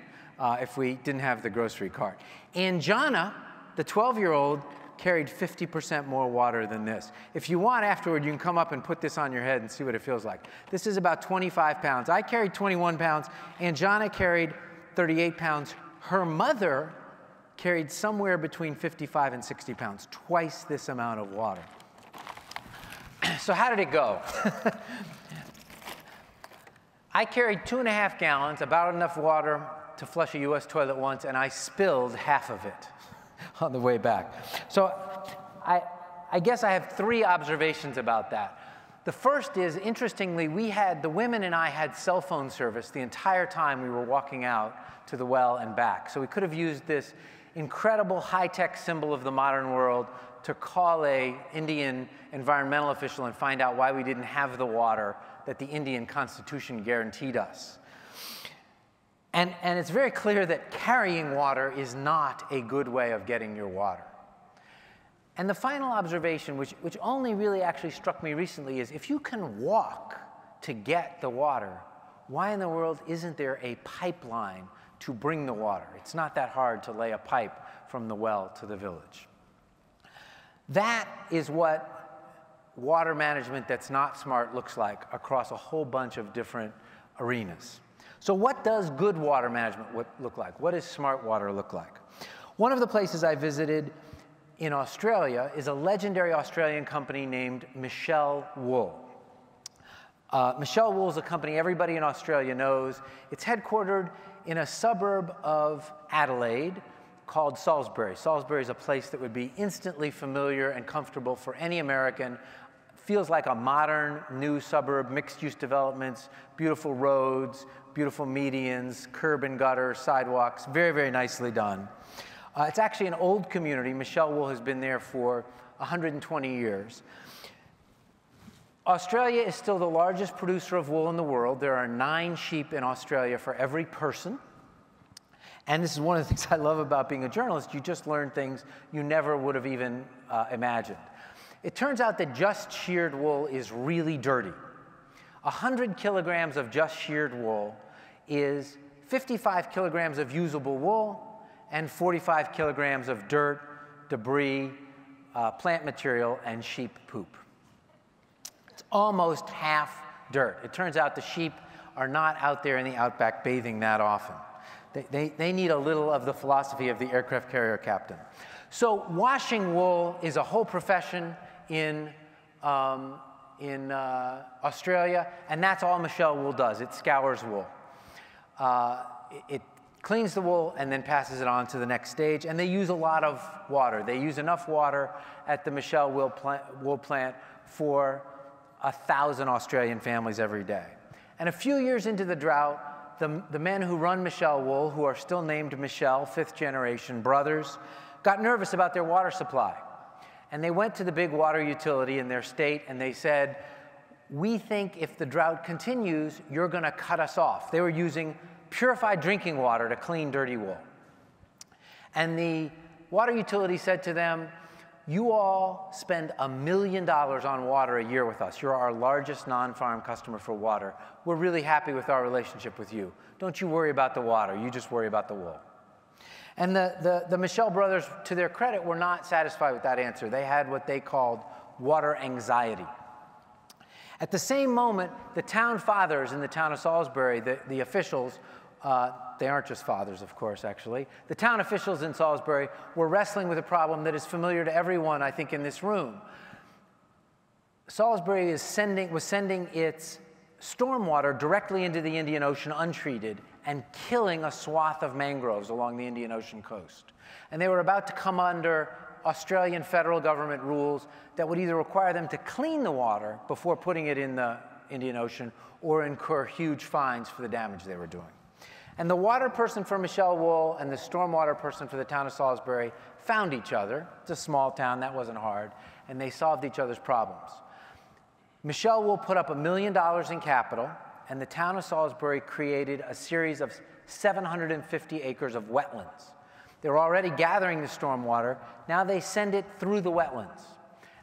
if we didn't have the grocery cart. Anjana, the 12-year-old, carried 50% more water than this. If you want afterward, you can come up and put this on your head and see what it feels like. This is about 25 pounds. I carried 21 pounds. Anjana carried 38 pounds. Her mother carried somewhere between 55 and 60 pounds, twice this amount of water. So how did it go? I carried 2.5 gallons, about enough water to flush a U.S. toilet once, and I spilled half of it on the way back. So I guess I have 3 observations about that. The first is, interestingly, the women and I had cell phone service the entire time we were walking out to the well and back. So we could have used this incredible high-tech symbol of the modern world to call an Indian environmental official and find out why we didn't have the water that the Indian Constitution guaranteed us. And it's very clear that carrying water is not a good way of getting your water. And the final observation, which only really actually struck me recently, is if you can walk to get the water, why in the world isn't there a pipeline to bring the water? It's not that hard to lay a pipe from the well to the village. That is what water management that's not smart looks like across a whole bunch of different arenas. So what does good water management look like? What does smart water look like? One of the places I visited in Australia is a legendary Australian company named Michelle Wool. Michelle Wool is a company everybody in Australia knows. It's headquartered in a suburb of Adelaide called Salisbury. Salisbury is a place that would be instantly familiar and comfortable for any American. Feels like a modern, new suburb, mixed-use developments, beautiful roads, beautiful medians, curb and gutter, sidewalks, very, very nicely done. It's actually an old community. Michelle Wool has been there for 120 years. Australia is still the largest producer of wool in the world. There are 9 sheep in Australia for every person. And this is one of the things I love about being a journalist. You just learn things you never would have even imagined. It turns out that just sheared wool is really dirty. 100 kilograms of just sheared wool is 55 kilograms of usable wool and 45 kilograms of dirt, debris, plant material, and sheep poop. It's almost half dirt. It turns out the sheep are not out there in the outback bathing that often. They need a little of the philosophy of the aircraft carrier captain. So washing wool is a whole profession in Australia, and that's all Michelle Wool does. It scours wool. It cleans the wool and then passes it on to the next stage, and they use a lot of water. They use enough water at the Michelle Wool plant for 1,000 Australian families every day. And a few years into the drought, the men who run Michelle Wool, who are still named Michelle, 5th generation brothers, got nervous about their water supply. And they went to the big water utility in their state and they said, we think if the drought continues, you're going to cut us off. They were using purified drinking water to clean dirty wool. And the water utility said to them, you all spend $1 million on water a year with us. You're our largest non-farm customer for water. We're really happy with our relationship with you. Don't you worry about the water. You just worry about the wool. And the Michelle brothers, to their credit, were not satisfied with that answer. They had what they called water anxiety. At the same moment, the town fathers in the town of Salisbury, the officials, they aren't just fathers, of course, actually. The town officials in Salisbury were wrestling with a problem that is familiar to everyone, I think, in this room. Salisbury was sending its stormwater directly into the Indian Ocean untreated and killing a swath of mangroves along the Indian Ocean coast. And they were about to come under Australian federal government rules that would either require them to clean the water before putting it in the Indian Ocean or incur huge fines for the damage they were doing. And the water person for Michelle Wool and the stormwater person for the town of Salisbury found each other. It's a small town, that wasn't hard, and they solved each other's problems. Michelle Wool put up $1 million in capital, and the town of Salisbury created a series of 750 acres of wetlands. They were already gathering the stormwater. Now they send it through the wetlands.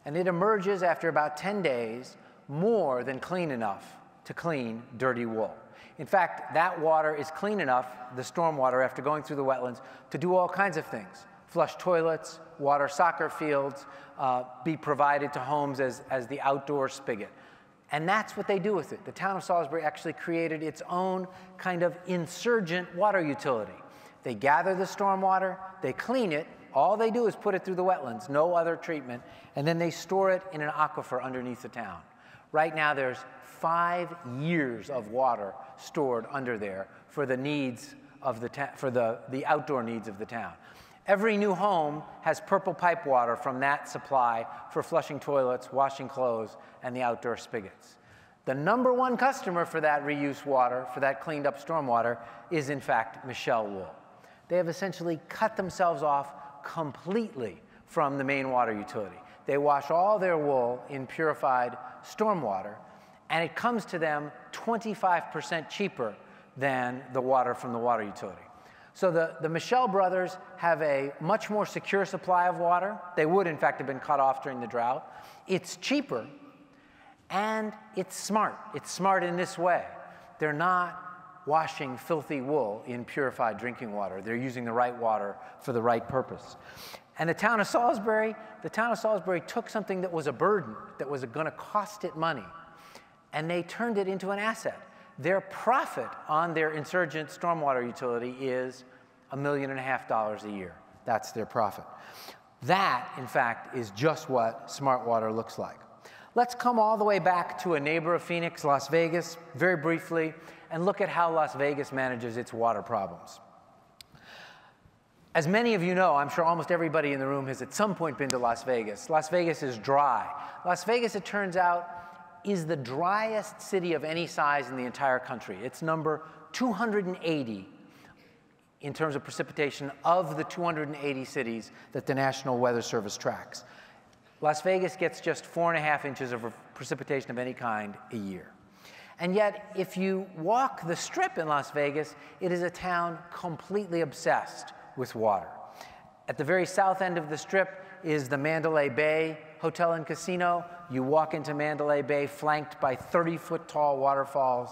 And it emerges after about 10 days more than clean enough to clean dirty wool. In fact, that water is clean enough, the stormwater, after going through the wetlands, to do all kinds of things. Flush toilets, water soccer fields, be provided to homes as the outdoor spigot. And that's what they do with it. The town of Salisbury actually created its own kind of insurgent water utility. They gather the stormwater, they clean it, all they do is put it through the wetlands, no other treatment, and then they store it in an aquifer underneath the town. Right now there's 5 years of water stored under there for the needs of the outdoor needs of the town. Every new home has purple pipe water from that supply for flushing toilets, washing clothes, and the outdoor spigots. The #1 customer for that reuse water, for that cleaned up stormwater, is in fact Michelle Wool. They have essentially cut themselves off completely from the main water utility. They wash all their wool in purified stormwater, and it comes to them 25% cheaper than the water from the water utility. So the Michelle brothers have a much more secure supply of water. They would, in fact, have been cut off during the drought. It's cheaper, and it's smart. It's smart in this way. They're not washing filthy wool in purified drinking water. They're using the right water for the right purpose. And the town of Salisbury took something that was a burden, that was going to cost it money, and they turned it into an asset. Their profit on their insurgent stormwater utility is $1.5 million a year. That's their profit. That, in fact, is just what smart water looks like. Let's come all the way back to a neighbor of Phoenix, Las Vegas, very briefly, and look at how Las Vegas manages its water problems. As many of you know, I'm sure almost everybody in the room has at some point been to Las Vegas. Las Vegas is dry. Las Vegas, it turns out, is the driest city of any size in the entire country. It's number 280 in terms of precipitation of the 280 cities that the National Weather Service tracks. Las Vegas gets just 4.5 inches of precipitation of any kind a year. And yet, if you walk the Strip in Las Vegas, it is a town completely obsessed with water. At the very south end of the Strip is the Mandalay Bay Hotel and Casino. You walk into Mandalay Bay flanked by 30-foot tall waterfalls.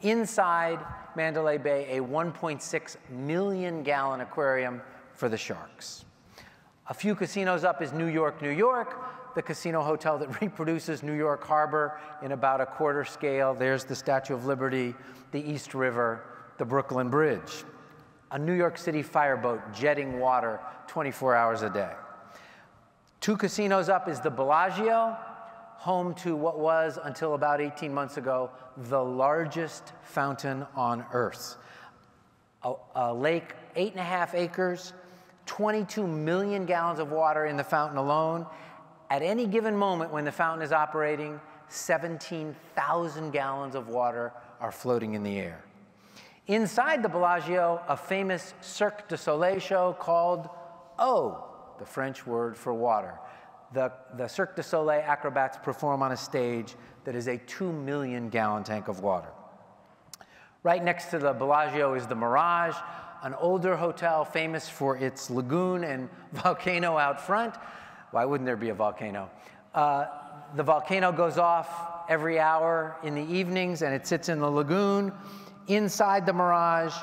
Inside Mandalay Bay, a 1.6 million gallon aquarium for the sharks. A few casinos up is New York, New York, the casino hotel that reproduces New York Harbor in about a quarter scale. There's the Statue of Liberty, the East River, the Brooklyn Bridge. A New York City fireboat jetting water 24 hours a day. 2 casinos up is the Bellagio, home to what was, until about 18 months ago, the largest fountain on Earth. A lake, 8.5 acres, 22 million gallons of water in the fountain alone. At any given moment when the fountain is operating, 17,000 gallons of water are floating in the air. Inside the Bellagio, a famous Cirque du Soleil show called eau, the French word for water. The Cirque du Soleil acrobats perform on a stage that is a 2 million gallon tank of water. Right next to the Bellagio is the Mirage, an older hotel famous for its lagoon and volcano out front. Why wouldn't there be a volcano? The volcano goes off every hour in the evenings, and it sits in the lagoon. Inside the Mirage,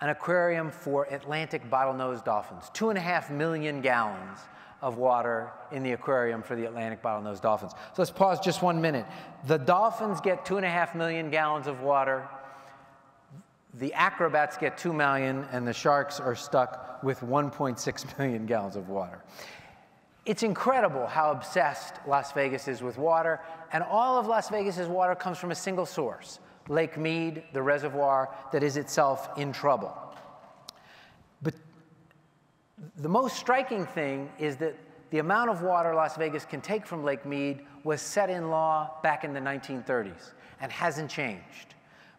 an aquarium for Atlantic bottlenose dolphins, 2.5 million gallons of water in the aquarium for the Atlantic bottlenose dolphins. So let's pause just 1 minute. The dolphins get 2.5 million gallons of water. The acrobats get 2 million, and the sharks are stuck with 1.6 million gallons of water. It's incredible how obsessed Las Vegas is with water, and all of Las Vegas's water comes from a single source, Lake Mead, the reservoir that is itself in trouble. But the most striking thing is that the amount of water Las Vegas can take from Lake Mead was set in law back in the 1930s and hasn't changed.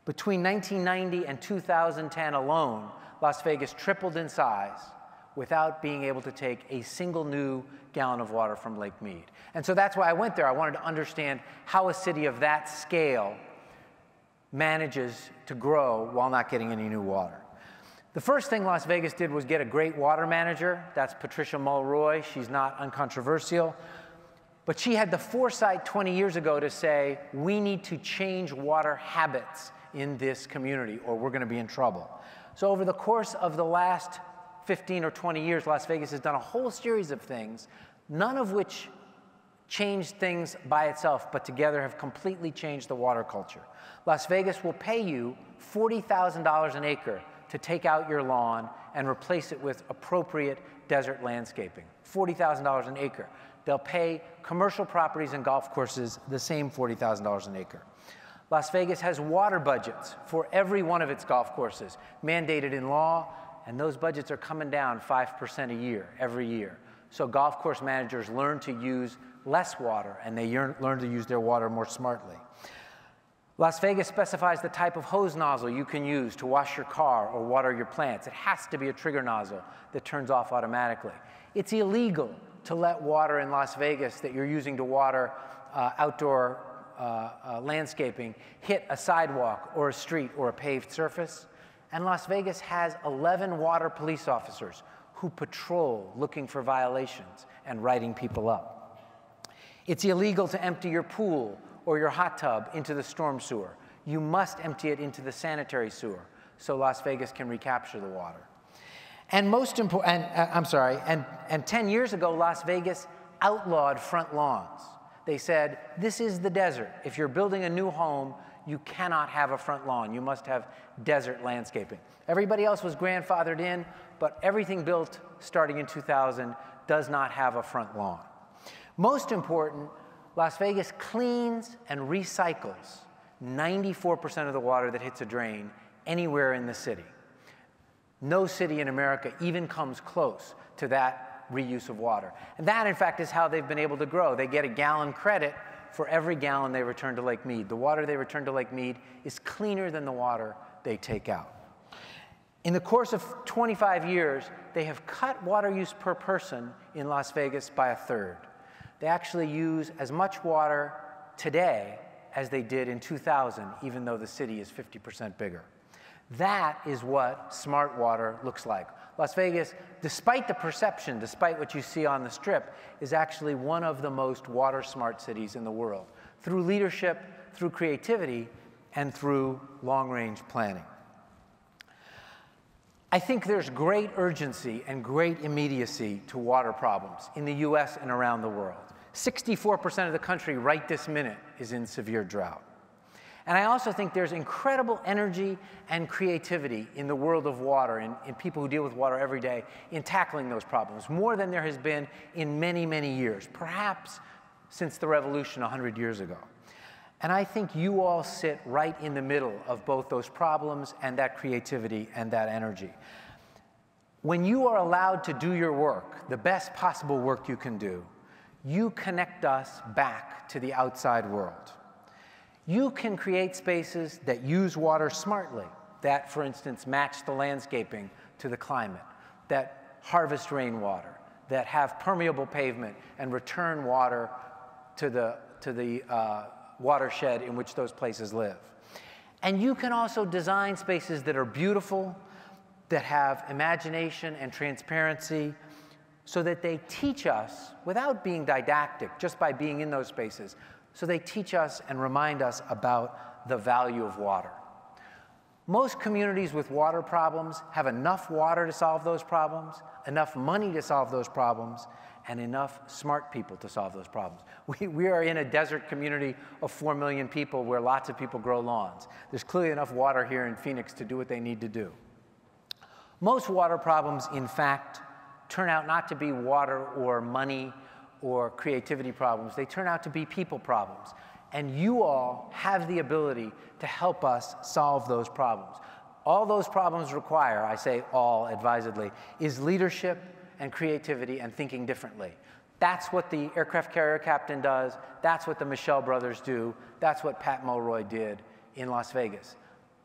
Between 1990 and 2010 alone, Las Vegas tripled in size without being able to take a single new gallon of water from Lake Mead. And so that's why I went there. I wanted to understand how a city of that scale manages to grow while not getting any new water. The first thing Las Vegas did was get a great water manager. That's Patricia Mulroy. She's not uncontroversial. But she had the foresight 20 years ago to say, we need to change water habits in this community or we're going to be in trouble. So over the course of the last 15 or 20 years, Las Vegas has done a whole series of things, none of which changed things by itself, but together have completely changed the water culture. Las Vegas will pay you $40,000 an acre to take out your lawn and replace it with appropriate desert landscaping. $40,000 an acre. They'll pay commercial properties and golf courses the same $40,000 an acre. Las Vegas has water budgets for every one of its golf courses, mandated in law, and those budgets are coming down 5% a year, every year. So golf course managers learn to use less water, and they learn to use their water more smartly. Las Vegas specifies the type of hose nozzle you can use to wash your car or water your plants. It has to be a trigger nozzle that turns off automatically. It's illegal to let water in Las Vegas that you're using to water outdoor landscaping hit a sidewalk or a street or a paved surface. And Las Vegas has 11 water police officers who patrol looking for violations and writing people up. It's illegal to empty your pool or your hot tub into the storm sewer. You must empty it into the sanitary sewer so Las Vegas can recapture the water. And most important, and 10 years ago, Las Vegas outlawed front lawns. They said, this is the desert. If you're building a new home, you cannot have a front lawn. You must have desert landscaping. Everybody else was grandfathered in, but everything built starting in 2000 does not have a front lawn. Most important, Las Vegas cleans and recycles 94% of the water that hits a drain anywhere in the city. No city in America even comes close to that reuse of water. And that, in fact, is how they've been able to grow. They get a gallon credit for every gallon they return to Lake Mead. The water they return to Lake Mead is cleaner than the water they take out. In the course of 25 years, they have cut water use per person in Las Vegas by a third. They actually use as much water today as they did in 2000, even though the city is 50% bigger. That is what smart water looks like. Las Vegas, despite the perception, despite what you see on the Strip, is actually one of the most water-smart cities in the world, through leadership, through creativity, and through long-range planning. I think there's great urgency and great immediacy to water problems in the US and around the world. 64% of the country right this minute is in severe drought. And I also think there's incredible energy and creativity in the world of water, in people who deal with water every day, in tackling those problems, more than there has been in many, many years, perhaps since the revolution 100 years ago. And I think you all sit right in the middle of both those problems and that creativity and that energy. When you are allowed to do your work, the best possible work you can do, you connect us back to the outside world. You can create spaces that use water smartly, that, for instance, match the landscaping to the climate, that harvest rainwater, that have permeable pavement and return water to the watershed in which those places live. And you can also design spaces that are beautiful, that have imagination and transparency, so that they teach us, without being didactic, just by being in those spaces, so they teach us and remind us about the value of water. Most communities with water problems have enough water to solve those problems, enough money to solve those problems, and enough smart people to solve those problems. We are in a desert community of 4 million people where lots of people grow lawns. There's clearly enough water here in Phoenix to do what they need to do. Most water problems, in fact, turn out not to be water or money or creativity problems. They turn out to be people problems. And you all have the ability to help us solve those problems. All those problems require, I say all advisedly, is leadership and creativity and thinking differently. That's what the aircraft carrier captain does. That's what the Michelle brothers do. That's what Pat Mulroy did in Las Vegas.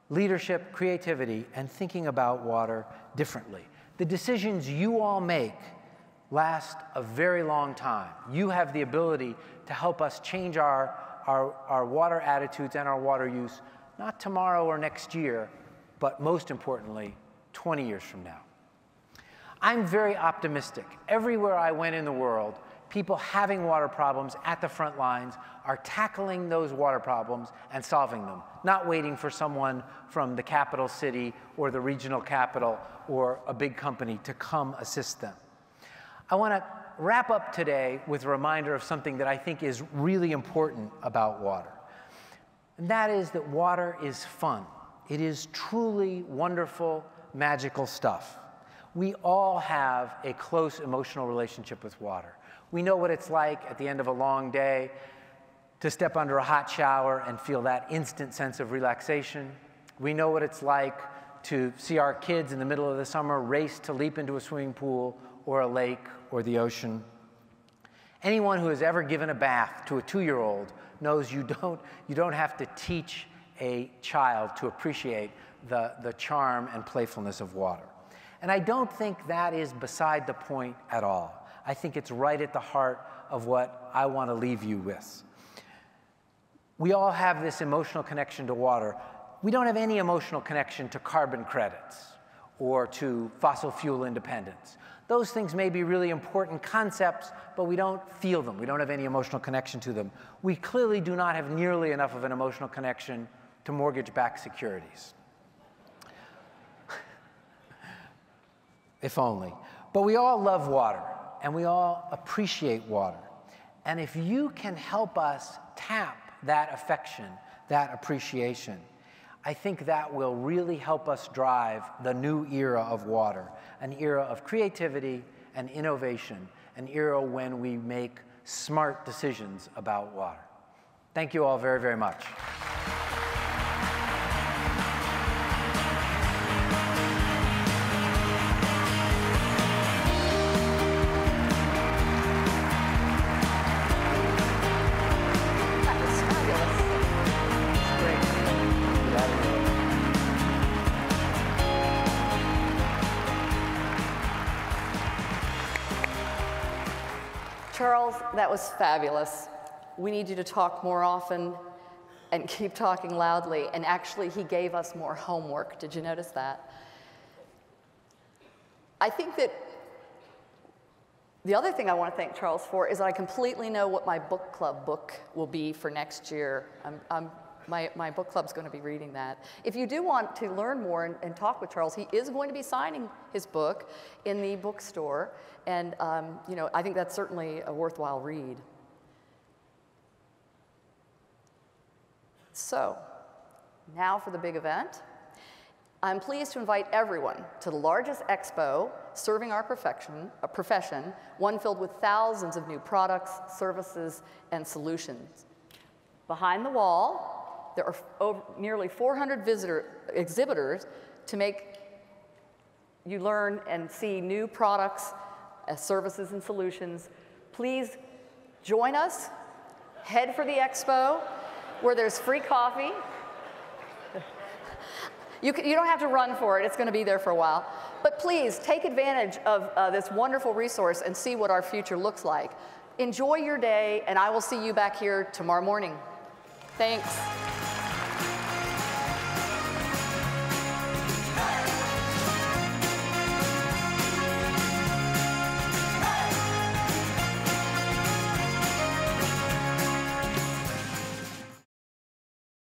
Leadership, creativity, and thinking about water differently. The decisions you all make last a very long time. You have the ability to help us change our water attitudes and our water use, not tomorrow or next year, but most importantly, 20 years from now. I'm very optimistic. Everywhere I went in the world, people having water problems at the front lines are tackling those water problems and solving them, not waiting for someone from the capital city or the regional capital or a big company to come assist them. I want to wrap up today with a reminder of something that I think is really important about water. And that is that water is fun. It is truly wonderful, magical stuff. We all have a close emotional relationship with water. We know what it's like at the end of a long day to step under a hot shower and feel that instant sense of relaxation. We know what it's like to see our kids in the middle of the summer race to leap into a swimming pool or a lake or the ocean. Anyone who has ever given a bath to a 2-year-old knows you don't have to teach a child to appreciate the charm and playfulness of water. And I don't think that is beside the point at all. I think it's right at the heart of what I want to leave you with. We all have this emotional connection to water. We don't have any emotional connection to carbon credits or to fossil fuel independence. Those things may be really important concepts, but we don't feel them. We don't have any emotional connection to them. We clearly do not have nearly enough of an emotional connection to mortgage-backed securities. If only. But we all love water, and we all appreciate water. And if you can help us tap that affection, that appreciation, I think that will really help us drive the new era of water, an era of creativity and innovation, an era when we make smart decisions about water. Thank you all very, very much. Charles, that was fabulous. We need you to talk more often and keep talking loudly. And actually, he gave us more homework. Did you notice that? I think that the other thing I want to thank Charles for is that I completely know what my book club book will be for next year. My book club's going to be reading that. If you do want to learn more and talk with Charles, he is going to be signing his book in the bookstore. And you know, I think that's certainly a worthwhile read. So, now for the big event. I'm pleased to invite everyone to the largest expo serving our profession, one filled with thousands of new products, services, and solutions. Behind the wall, there are nearly 400 exhibitors to make you learn and see new products, services, and solutions. Please join us. Head for the expo, where there's free coffee. You don't have to run for it. It's going to be there for a while. But please take advantage of this wonderful resource and see what our future looks like. Enjoy your day, and I will see you back here tomorrow morning. Thanks.